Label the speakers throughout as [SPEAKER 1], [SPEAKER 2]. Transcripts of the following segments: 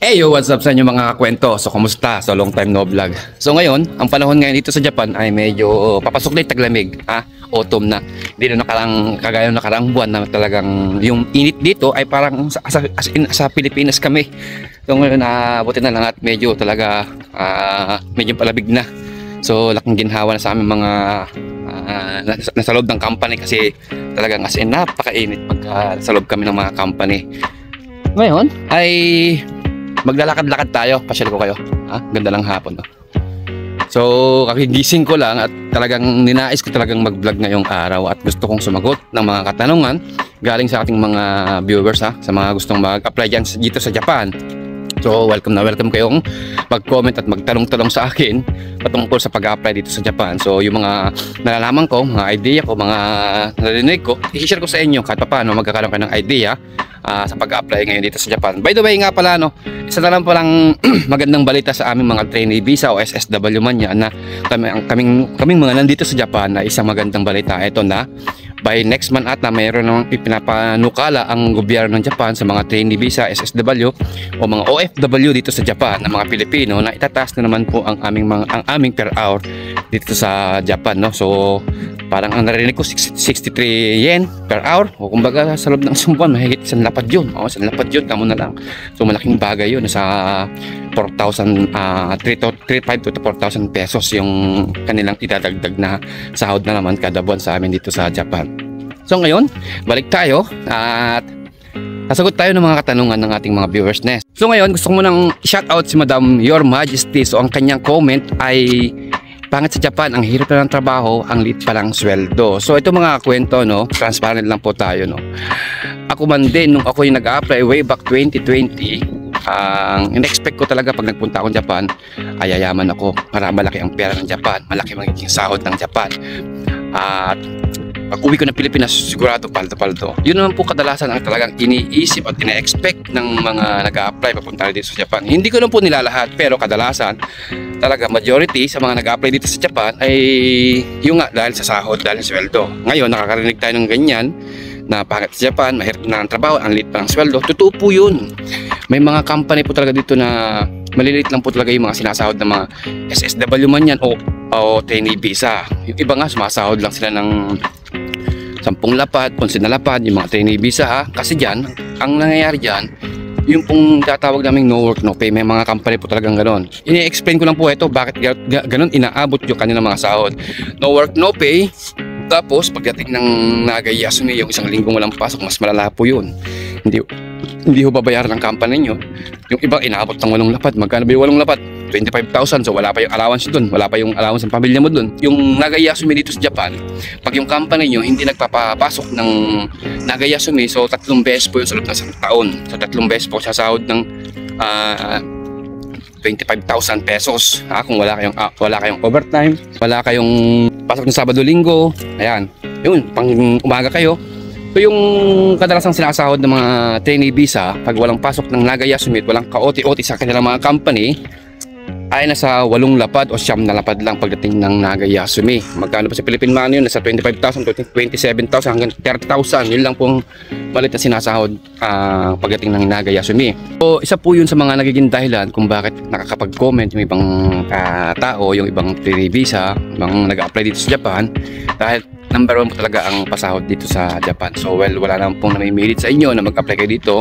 [SPEAKER 1] Hey yo, what's up sa inyo mga kwento? So, kumusta? So, long time no vlog. So, ngayon, ang panahon ngayon dito sa Japan ay medyo papasok na yung taglamig. Autumn na. Hindi na kagaya ng nakarang buwan na talagang yung init dito ay parang sa Pilipinas kami. So, ngayon, buti na lang at medyo talaga medyo palabig na. So, laking ginhawa na sa aming mga nasa loob ng company kasi talagang as in napakainit pagka sa loob kami ng mga company. Ngayon ay maglalakad-lakad tayo, pasyal ko kayo. Ganda lang hapon, no? So, kakigising ko lang at talagang ninais ko talagang mag-vlog ngayong araw at gusto kong sumagot ng mga katanungan galing sa ating mga viewers, sa mga gustong mag-apply dyan dito sa Japan. So, welcome na welcome kayong mag-comment at magtanong-tanong sa akin patungkol sa pag-apply dito sa Japan. So, yung mga nalalaman ko, mga idea ko, mga narinig ko, i-share ko sa inyo kahit paano magkakaroon kayo ng idea sa pag-apply ngayon dito sa Japan. By the way nga pala, isa na lang palang magandang balita sa aming mga trainee visa o SSW man yan, na kaming mga nandito sa Japan na isang magandang balita. Ito na, by next month ata mayroon namang ipinapanukala ang gobyerno ng Japan sa mga trainee visa, SSW o mga OFW dito sa Japan na mga Pilipino na itataas na naman po ang aming per hour dito sa Japan, no? So, parang ang narinig ko 63 yen per hour o kumbaga sa loob ng sumbuan mahigit isang lapad yun. Isang lapad yun, kamo na lang. So, malaking bagay yun. Sa 4,000 3,500 to 4,000 pesos yung kanilang idadagdag na sahod na naman kada buwan sa amin dito sa Japan. So ngayon, balik tayo at sasagot tayo ng mga katanungan ng ating mga viewers nest. So ngayon, gusto ko munang shoutout si Madam Your Majesty. So ang kanyang comment ay, pangit sa Japan, ang hirap na ng trabaho, ang liit pa lang sweldo. So ito mga kwento, transparent lang po tayo, Ako man din, nung ako yung nag-apply way back 2020, ang in-expect ko talaga pag nagpunta akong Japan ay yayaman ako para malaki ang pera ng Japan, malaki magiging sahod ng Japan, at pag uwi ko ng Pilipinas sigurado paldo. Yun naman po kadalasan ang talagang iniisip at ina-expect ng mga nag-a-apply papunta dito sa Japan. Hindi ko lang po nilalahat, pero kadalasan talaga majority sa mga nag-a-apply dito sa Japan ay yung nga dahil sa sahod, dahil sa sweldo. Ngayon nakakarinig tayo ng ganyan na pangit sa Japan, mahirap na ang trabaho, ang liit pa ng sweldo. Totoo po yun. May mga company po talaga dito na maliliit lang po talaga yung mga sinasahod ng mga SSW man yan o trainee visa. Yung iba nga sumasahod lang sila ng 10 lapad, 11 na lapad, yung mga trainee visa, kasi dyan, ang nangyayari dyan, yung pong tatawag naming no work no pay, may mga company po talagang ganon. Ini-explain ko lang po ito bakit ganon inaabot yung kanilang mga sahod. No work no pay. Tapos pagdating ng Nagayasumi, yung isang linggong walang pasok, mas malala po yun. Hindi ho babayaran ng company nyo. Yung ibang inaabot ng 8 lapad. Magkano ba yung 8 lapad? 25,000. So wala pa yung allowance dun, wala pa yung allowance ng pamilya mo dun. Yung Nagayasumi dito sa Japan, pag yung company nyo hindi nagpapapasok ng Nagayasumi, so 3 beses po yung sa loob ng isang taon. So 3 beses po sasahod ng 25,000 pesos. Kung wala kayong overtime, wala kayong pasok ng Sabado-Linggo, ayan, yun, pang umaga kayo. So yung kadalasang sinasahod ng mga trainee visa pag walang pasok ng Nagayasumi, walang ka-OT-OT sa kanilang mga company, ay nasa 8 lapad o 9 na lapad lang pagdating ng Nagayasumi. Magkano pa sa Philippine money yun? Nasa 25,000 to 27,000 hanggang 30,000. Yun lang pong malit na sinasahod pagdating ng Nagayasumi. So isa po yun sa mga nagiging dahilan kung bakit nakakapag-comment yung ibang tao, yung ibang trainee visa, ibang nag-apply dito sa Japan, dahil number 1 po talaga ang pasahod dito sa Japan. So well, wala naman pong namimilit sa inyo na mag-apply kayo dito.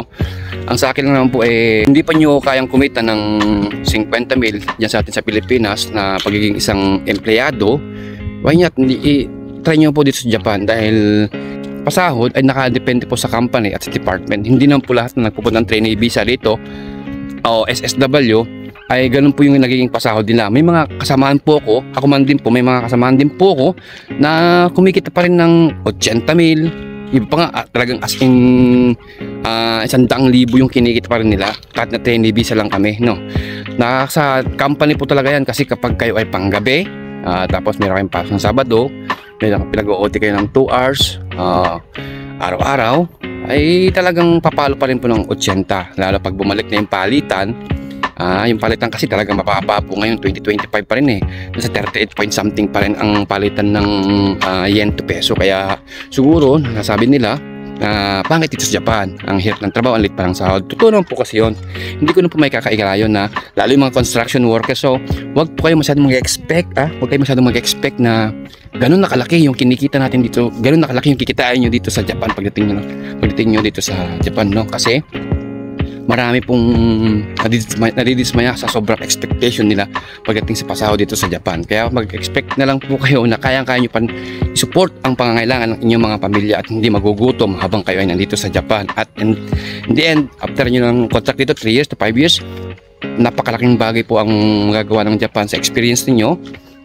[SPEAKER 1] Ang sa akin lang naman po hindi pa nyo kayang kumita ng 50 mil dyan sa atin sa Pilipinas na pagiging isang empleyado, why not try nyo po dito sa Japan, dahil pasahod ay nakadepende po sa company at sa department. Hindi naman po lahat na nagpupunta ng trainee visa dito o SSW ay ganun po yung nagiging pasahod nila. May mga kasamaan po ako man din po, may mga kasamaan din po ako na kumikita pa rin ng 80 mil. Iba pa nga, talagang as in 100,000 yung kinikita pa rin nila kahit na trainee visa lang kami, sa company po talaga yan, kasi kapag kayo ay panggabi, tapos meron kayong pasok ng Sabado, pinag-OT kayo ng 2 hours araw-araw, ay talagang papalo pa rin po ng 80, lalo pag bumalik na yung palitan. Yung palitan kasi talagang mababa po ngayon, 2025 pa rin nasa 38 point something pa rin ang palitan ng yen to peso. Kaya siguro nasabi nila na pangit dito sa Japan. Ang hirap ng trabaho, ang liit pa ng sahod. Totoo naman po kasi yun. Hindi ko na po may kakaigala yun na lalo yung mga construction workers. So, wag po kayo masyadong mag-expect, wag kayo masyadong mag-expect na ganun nakalaki yung kinikita natin dito, ganun nakalaki yung kikitain nyo dito sa Japan pagdating nyo dito sa Japan, no? Kasi marami pong nadidismaya sa sobrang expectation nila pagdating sa pasahod dito sa Japan. Kaya mag-expect na lang po kayo na kayang-kaya nyo pan i-support ang pangangailangan ng inyong mga pamilya at hindi magugutom habang kayo ay nandito sa Japan. At in the end, after nyo ng contract dito, 3 years to 5 years, napakalaking bagay po ang magagawa ng Japan sa experience niyo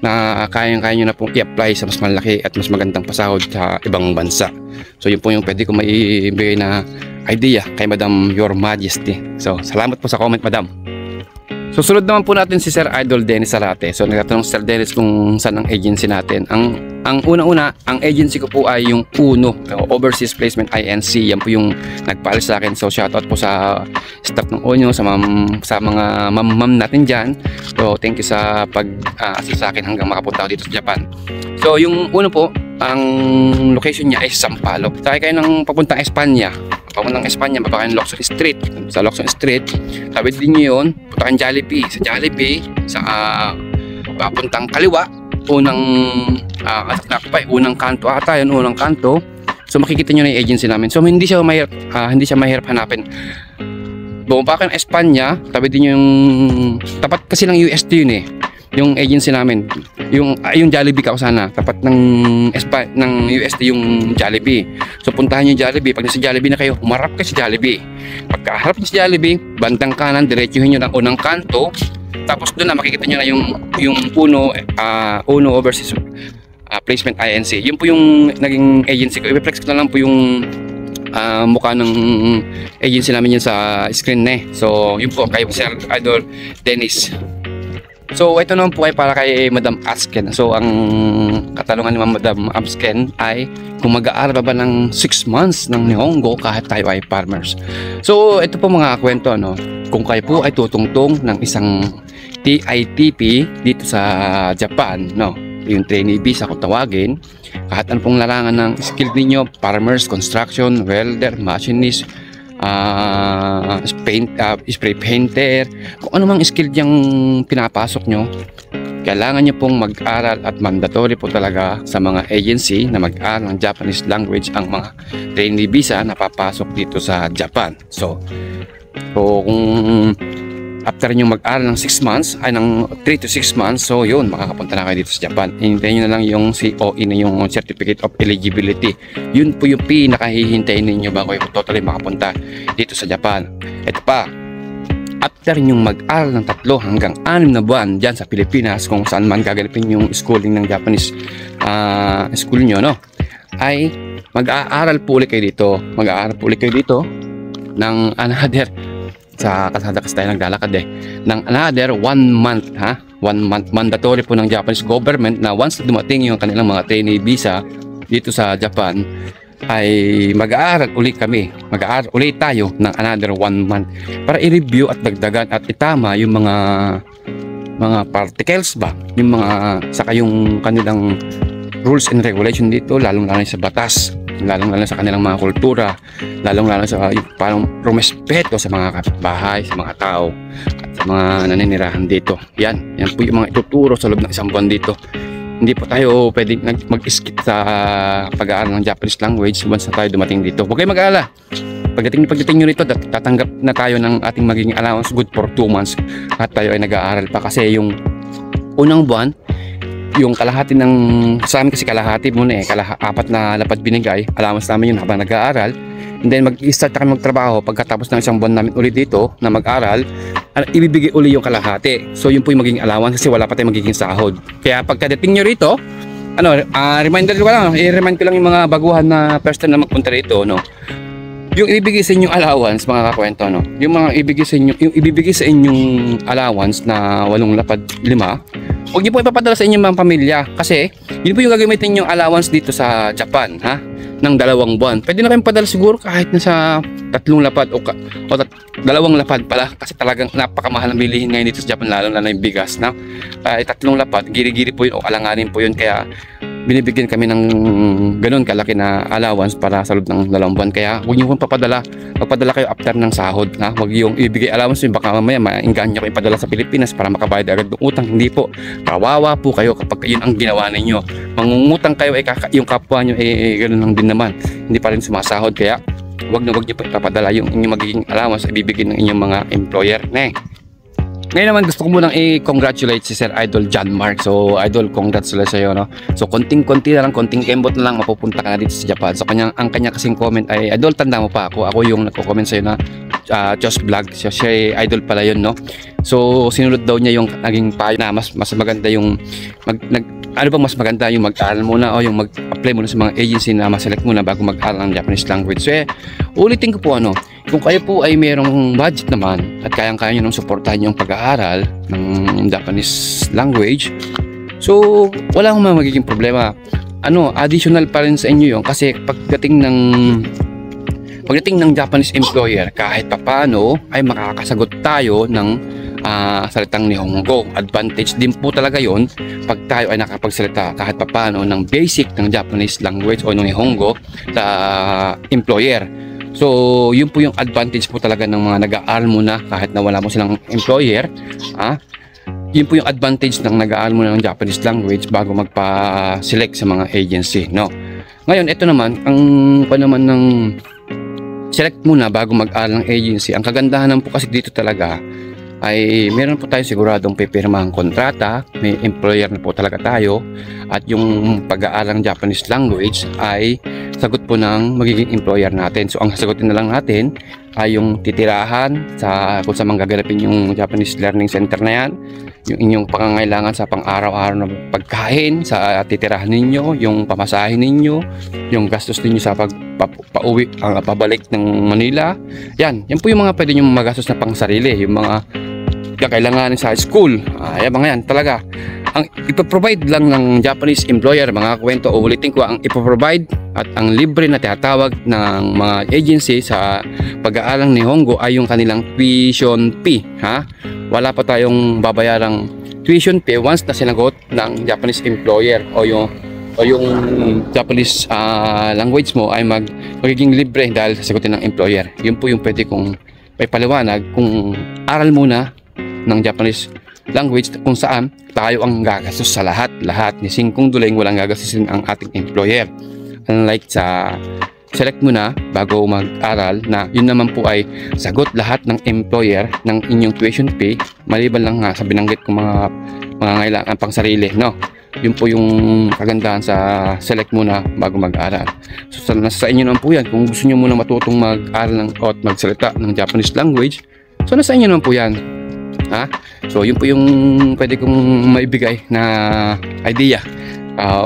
[SPEAKER 1] na kayang-kaya nyo na pong i-apply sa mas malaki at mas magandang pasahod sa ibang bansa. So yun po yung pwede ko maibigay na idea kay Madam Your Majesty. So salamat po sa comment, Madam. So sunod naman po natin si Sir Idol Dennis Sarate. So nagtatanong Sir Dennis kung saan ang agency natin. Ang una-una, ang agency ko po ay yung UNO, Overseas Placement INC. Yan po yung nagpaalis sa akin. So shoutout po sa staff ng UNO, sa mga ma'am natin dyan. So thank you sa pag-assist sa akin hanggang makapunta ako dito sa Japan. So yung UNO po, ang location niya ay Sampaloc. Sakay kayo ng papuntang Espanya. Papuntang Espanya, baba kayo ng Locson Street. Sa Locson Street, tabi din nyo yun, punta kayong Jollibee. Sa Jollibee, sa papuntang kaliwa, unang kanto ata, yun, unang kanto. So makikita nyo na yung agency namin. So hindi siya mahirap hanapin. Bumaba kayo ng Espanya, tabi din yung tapat kasi ng UST yun eh. Yung agency namin, yung Jollibee ka sana, tapat ng UST yung Jollibee. So puntahan niyo yung Jollibee. Pag nasa Jollibee na kayo, humarap kayo sa Jollibee. Pagkaharap niyo sa Jollibee, bandang kanan, diretsuhin niyo ng unang kanto. Tapos doon na makikita niyo na yung UNO Overseas Placement INC. Yun po yung naging agency ko. I-flex ko na lang po yung mukha ng agency namin yun sa screen na eh. So yun po kay Sir Idol Dennis. So ito naman po ay para kay Madam Asken. So ang katanungan ni Madam Asken ay kung mag-aaral ba ng 6 months ng Nihongo kahit tayo ay farmers. So ito po mga kwento, no? Kung kayo po ay tutungtong ng isang TITP dito sa Japan, no? Yung trainee visa kung tawagin, kahit ano pong larangan ng skill ninyo, farmers, construction, welder, machinist, spray painter, kung ano mang skill yung pinapasok nyo, kailangan nyo pong mag-aral at mandatory po talaga sa mga agency na mag-aral ng Japanese language ang mga trainee visa na papasok dito sa Japan. So kung after nyo mag-aral ng 6 months, ay ng 3 to 6 months, so yun, makakapunta na kayo dito sa Japan. Hintayin nyo na lang yung COE na yung Certificate of Eligibility. Yun po yung pinakahihintayin ninyo bago kayo totally makapunta dito sa Japan. Ito pa, after nyong mag-aral ng 3 hanggang 6 na buwan dyan sa Pilipinas, kung saan man gaganapin yung schooling ng Japanese school nyo, no? Ay mag-aaral po ulit kayo dito. Mag-aaral po ulit kayo dito ng another, sa kasada kasi tayo naglalakad ng another 1 month, 1 month mandatory po ng Japanese government na once dumating yung kanilang mga trainee visa dito sa Japan ay mag-aaral ulit mag-aaral ulit tayo ng another 1 month para i-review at dagdagan at itama yung mga particles ba, yung mga saka yung kanilang rules and regulation dito, lalong-lalo sa batas, lalong-lalo sa kanilang mga kultura, lalong-lalo sa parang rumespeto sa mga kapitbahay, sa mga tao at sa mga naninirahan dito. Yan po yung mga ituturo sa loob ng 1 buwan dito. Hindi po tayo pwedeng mag-skip sa pag-aaral ng Japanese language once na tayo dumating dito. Huwag kayo mag-aalala. Pagdating nyo rito, tatanggap na tayo ng ating magiging allowance good for 2 months at tayo ay nag-aaral pa kasi yung unang buwan, yung kalahati ng sa amin kasi kalahati muna 4 na lapad binigay, allowance namin yun habang nag-aaral, and then mag-start kami magtrabaho pagkatapos ng 1 buwan namin ulit dito na mag-aral, ibibigay uli yung kalahati. So yun po yung magiging allowance kasi wala pa tayong magiging sahod. Kaya pagkadating nyo rito, reminder ko lang, i-remind ko lang yung mga baguhan na first time na magpunta rito, no? Yung ibibigay sa inyong allowance, mga kakwento, no? Yung ibibigay sa inyong allowance na 8 lapad 5, huwag niyo po ipapadala sa inyong mga pamilya kasi yun po yung gagamitin yung allowance dito sa Japan, ng 2 buwan. Pwede na kayong padala siguro kahit na sa 3 lapad o 2 lapad pala kasi talagang napakamahal ng bilihin ngayon dito sa Japan, lalo na yung bigas na 3 lapad, giri-giri po yun o alanganin po yun. Kaya binibigyan kami ng ganun kalaki na allowance para sa loob ng 2 buwan. Kaya huwag niyo pong magpadala kayo after ng sahod, ha? Huwag yung ibigay allowance niyo, baka mamaya mainggan niyo kayo ipadala sa Pilipinas para makabayad agad ng utang. Hindi po, kawawa po kayo kapag yun ang ginawa ninyo. Mangungutang kayo, yung kapwa niyo ganun lang din naman, hindi pa rin sumasahod. Kaya wag niyo po ipapadala yung inyong magiging allowance ay bibigyan ng inyong mga employer. Ngayon naman gusto ko munang i-congratulate si Sir Idol John Mark. So Idol, congrats sila sa iyo, no? So konting-konti na lang, konting kembot na lang, mapupunta ka na dito sa Japan. So ang kanya kasing comment ay, Idol, tanda mo pa ako yung nagko-comment sa iyo na Josh Vlog. So siya Idol pala yun, no? So sinunod daw niya yung naging payo na mas maganda yung ano bang mas maganda, yung mag-aral muna o yung mag-apply muna sa mga agency na ma-select muna bago mag-aral ng Japanese language. So ulitin ko po, kung kayo po ay mayroong budget naman at kayang-kaya nyo nang suportahan yung pag-aaral ng Japanese language, so wala akong magiging problema. Additional pa rin sa inyo yun, kasi pagdating ng Japanese employer, kahit papano ay makakasagot tayo ng salitang Nihongo. Advantage din po talaga yon pag tayo ay nakapagsalita kahit papano ng basic ng Japanese language o ng Nihongo sa employer. So yun po yung advantage po talaga ng mga nag-aaral muna kahit na wala mo silang employer. Yun po yung advantage ng nag-aaral muna ng Japanese language bago magpa-select sa mga agency, no? Ngayon, ito naman ang naman ng select muna bago mag-aaral ng agency. Ang kagandahan po kasi dito talaga ay meron po tayo siguradong pipirmahang kontrata, may employer na po talaga tayo, at yung pag-aaral ng Japanese language ay sagot po ng magiging employer natin. So ang sasagutin na lang natin ay yung titirahan kung saan gaganapin yung Japanese Learning Center na yan, yung inyong pangangailangan sa pang-araw-araw na pagkain sa titirahan ninyo, yung pamasahin ninyo, yung gastos ninyo sa pauwi, pabalik ng Manila. Yan po yung mga pwede nyo magastos na pang sarili, yung mga kailanganin sa school. Yan mga yan talaga. Ang ipoprovide lang ng Japanese employer, mga kwento, ulitin ko, ang ipoprovide at ang libre na tinatawag ng mga agency sa pag-aaral ng Nihongo ay yung kanilang tuition fee, ha? Wala pa tayong babayarang tuition fee once na sinagot ng Japanese employer o yung Japanese language mo ay magiging libre dahil sasagutin ng employer. Yun po yung pwede kong may paliwanag kung aral muna ng Japanese language kung saan tayo ang gagastos sa lahat ni Singkong Duling, walang gagastusin ang ating employer. Unlike sa select muna bago mag-aral na yun naman po ay sagot lahat ng employer ng inyong tuition fee, maliban lang sa binanggit kong mga ngailangan pang sarili, no? Yun po yung kagandahan sa select muna bago mag-aral. So nasa inyo naman po yan kung gusto nyo muna matutong mag-aral at magsalita ng Japanese language. So nasa inyo naman po yan, ha? So yun po yung pwede kong maibigay na idea.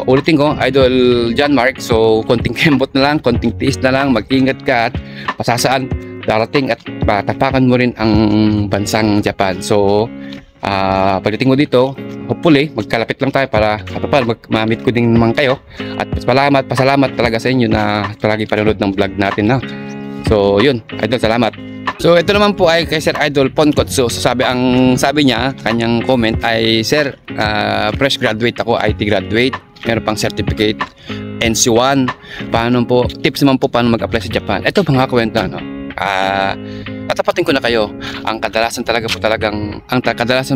[SPEAKER 1] Ulitin ko, Idol John Mark. So konting kembot na lang, konting tiis na lang, mag-ingat ka at pasasaan darating at tapakan mo rin ang bansang Japan. So pagdating mo dito, hopefully magkalapit lang tayo para ma-meet ko din naman kayo. At pasalamat talaga sa inyo na palagi panonood ng vlog natin, na. So yun, Idol, salamat. So ito naman po ay kay Sir Idol Ponkotsu. So sabi niya, kanyang comment ay, Sir, fresh graduate ako, IT graduate, meron pang certificate NC1. Paano po, tips naman po paano mag-apply sa Japan. Ito mga kwenta, no? Tatapatin ko na kayo, ang kadalasan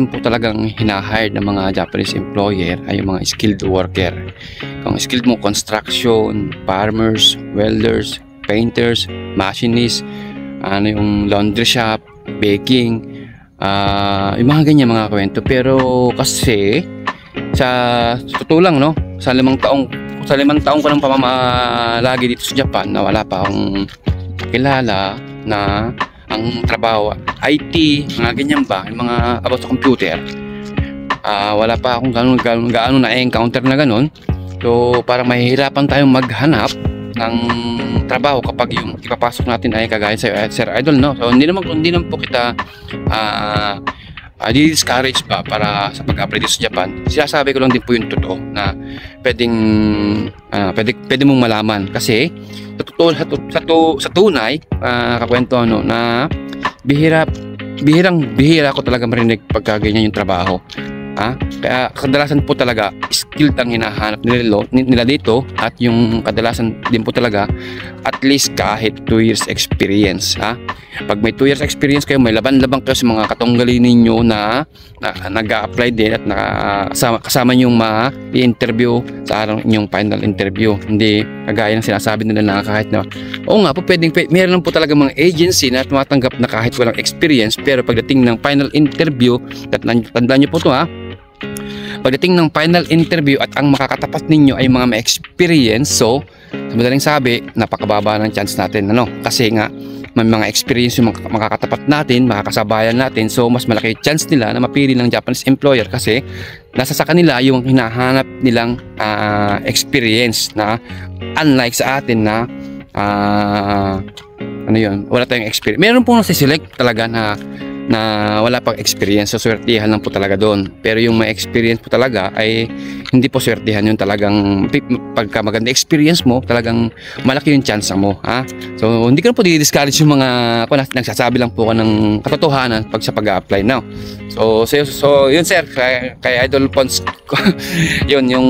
[SPEAKER 1] po talagang hina-hire ng mga Japanese employer ay yung mga skilled worker. Kung skilled mo, construction, farmers, welders, painters, machinists, yung laundry shop, baking, yung mga ganyan mga kwento. Pero kasi sa totoo lang, no, sa 5 taong ko ng pamamalagi dito sa Japan, na wala pa akong kilala na ang trabaho IT, mga ganyan ba, yung mga about sa computer. Wala pa akong gaano na-encounter na ganun. So parang mahihirapan tayong maghanap ng trabaho kapag yung ipapasok natin ay kagaya sa Sir Idol, no? So hindi naman po kita di-discourage pa para sa pag-apply dito sa Japan. Sinasabi ko lang din po yung totoo na pwede mong malaman, kasi sa tunay, kakwento, na bihira ko talaga marinig pagka ganyan yung trabaho. Kaya kadalasan po talaga skilled ang hinahanap nila dito, at yung kadalasan din po talaga at least kahit 2 years experience. Pag may 2 years experience kayo, may laban-labang kayo sa mga katunggali ninyo na nag-a-apply din at kasama yung ma-i-interview sa araw yung final interview. Hindi kagaya ng sinasabi nila na kahit na oo nga po, meron po talaga mga agency na tumatanggap na kahit walang experience, pero pagdating ng final interview, tandaan nyo po ito pagdating ng final interview at ang makakatapat ninyo ay mga may experience, so sa madaling sabi, napakababa ng chance natin, kasi nga may mga experience yung makakatapat natin, makakasabayan natin, so mas malaki chance nila na mapili ng Japanese employer kasi nasa sa kanila yung hinahanap nilang experience, na unlike sa atin na wala tayong experience. Meron pong nasiselect talaga na wala pang experience, so swertihan lang po talaga doon. Pero yung may experience po talaga ay hindi po swertihan, yun talagang pagka maganda experience mo, talagang malaki yung chance mo. So hindi ko na po di-discourage yung mga nagsasabi lang po ng katotohanan pag sa pag-a-apply now. So yun sir, kay Idol Pons yun yung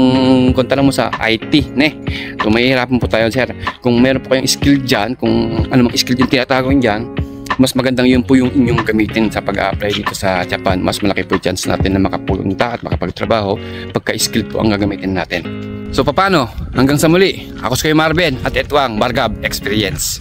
[SPEAKER 1] kung tanong mo sa IT so mahihirapan po tayo sir. Kung meron po kayong skill dyan, kung ano mang skill yung tinatawag dyan, mas magandang yun po yung inyong gamitin sa pag-a-apply dito sa Japan. Mas malaki po yung chance natin na makapunta at makapagtrabaho pagka-skill po ang gagamitin natin. So paano? Hanggang sa muli, ako si Marvin at ito ang Bargab Experience.